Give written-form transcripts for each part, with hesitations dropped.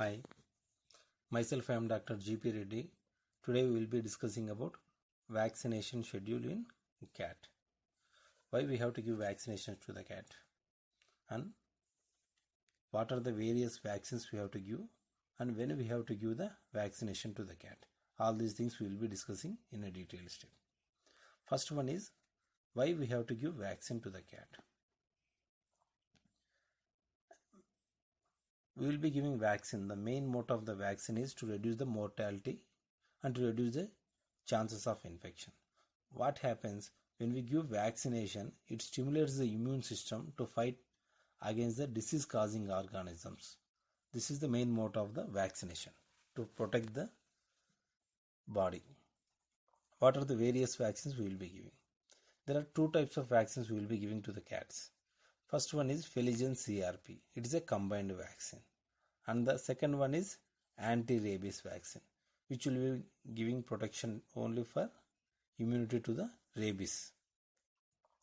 Hi, myself I am Dr. G.P. Reddy. Today we will be discussing about vaccination schedule in cat. Why we have to give vaccinations to the cat and what are the various vaccines we have to give and when we have to give the vaccination to the cat. All these things we will be discussing in a detailed step. First one is why we have to give vaccine to the cat. We will be giving vaccine. The main motto of the vaccine is to reduce the mortality and to reduce the chances of infection. What happens when we give vaccination? It stimulates the immune system to fight against the disease causing organisms. This is the main motto of the vaccination, to protect the body. What are the various vaccines we will be giving? There are two types of vaccines we will be giving to the cats. First one is Feligen CRP. It is a combined vaccine. And the second one is anti-rabies vaccine, which will be giving protection only for immunity to the rabies.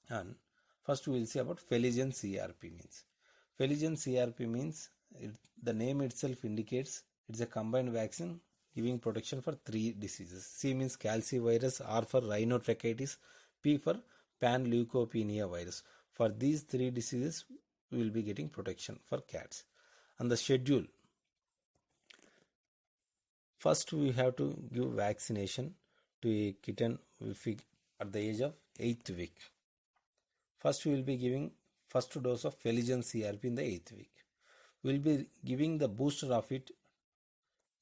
And first we will see about Feligen CRP means. Feligen CRP means the name itself indicates it's a combined vaccine giving protection for 3 diseases. C means calicivirus, R for rhinotracheitis, P for panleukopenia virus. For these 3 diseases we will be getting protection for cats. And the schedule. First we have to give vaccination to a kitten at the age of 8th week. First we will be giving first dose of Feligen CRP in the 8th week. We will be giving the booster of it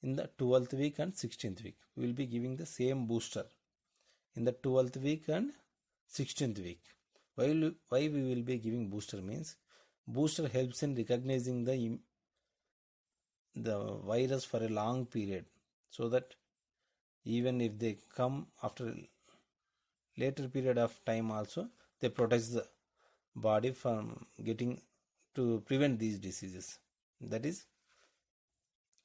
in the 12th week and 16th week. We will be giving the same booster in the 12th week and 16th week. Why we will be giving booster means booster helps in recognizing the virus for a long period, so that even if they come after a later period of time also, they protect the body from getting to prevent these diseases. That is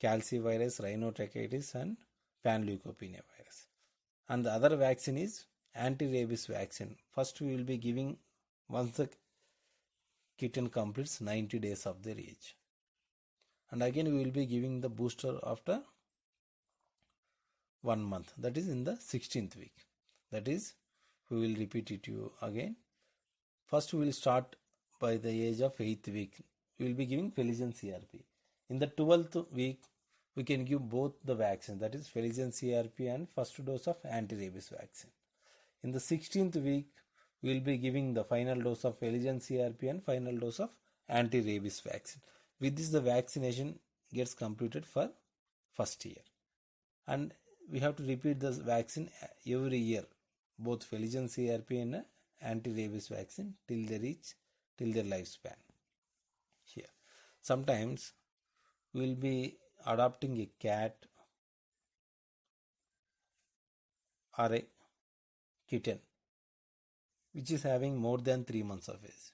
calicivirus, rhinotracheitis and panleukopenia virus. And the other vaccine is anti-rabies vaccine. First we will be giving once the kitten completes 90 days of their age. And again we will be giving the booster after 1 month, that is in the 16th week. That is, we will repeat it to you again. First we will start by the age of 8th week. We will be giving Feligen CRP. In the 12th week we can give both the vaccines, that is Feligen CRP and first dose of anti-rabies vaccine. In the 16th week we will be giving the final dose of Feligen CRP and final dose of anti-rabies vaccine. With this the vaccination gets completed for first year. And we have to repeat this vaccine every year, both Feligen CRP and anti-rabies vaccine till their lifespan. Here, sometimes we will be adopting a cat or a kitten which is having more than 3 months of age.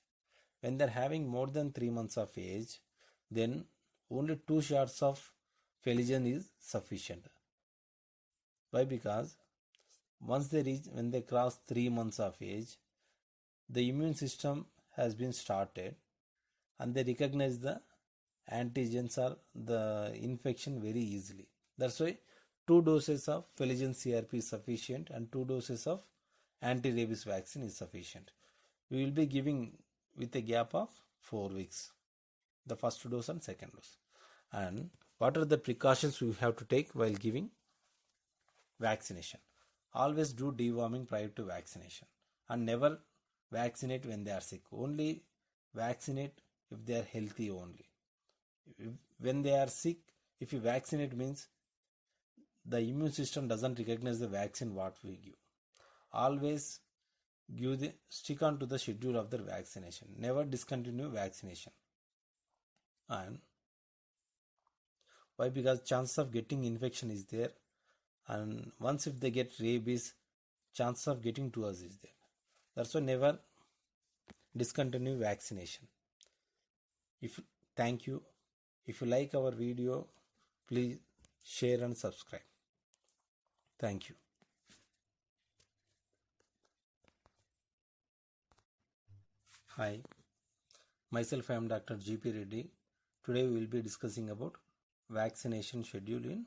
When they are having more than 3 months of age, then only 2 shots of Feligen is sufficient. Why? Because once when they cross 3 months of age, the immune system has been started and they recognize the antigens or the infection very easily. That's why 2 doses of Feligen CRP is sufficient and 2 doses of anti-rabies vaccine is sufficient. We will be giving with a gap of 4 weeks, the first dose and second dose. And what are the precautions we have to take while giving vaccination? Always do deworming prior to vaccination and never vaccinate when they are sick. Only vaccinate if they are healthy only. When they are sick, if you vaccinate means the immune system doesn't recognize the vaccine what we give. Always stick on to the schedule of the vaccination. Never discontinue vaccination. And why? Because chance of getting infection is there, and once if they get rabies, chance of getting to us is there. That's why never discontinue vaccination. Thank you. If you like our video, please share and subscribe. Thank you. Hi, myself I am Dr. G.P. Reddy. Today we will be discussing about vaccination schedule in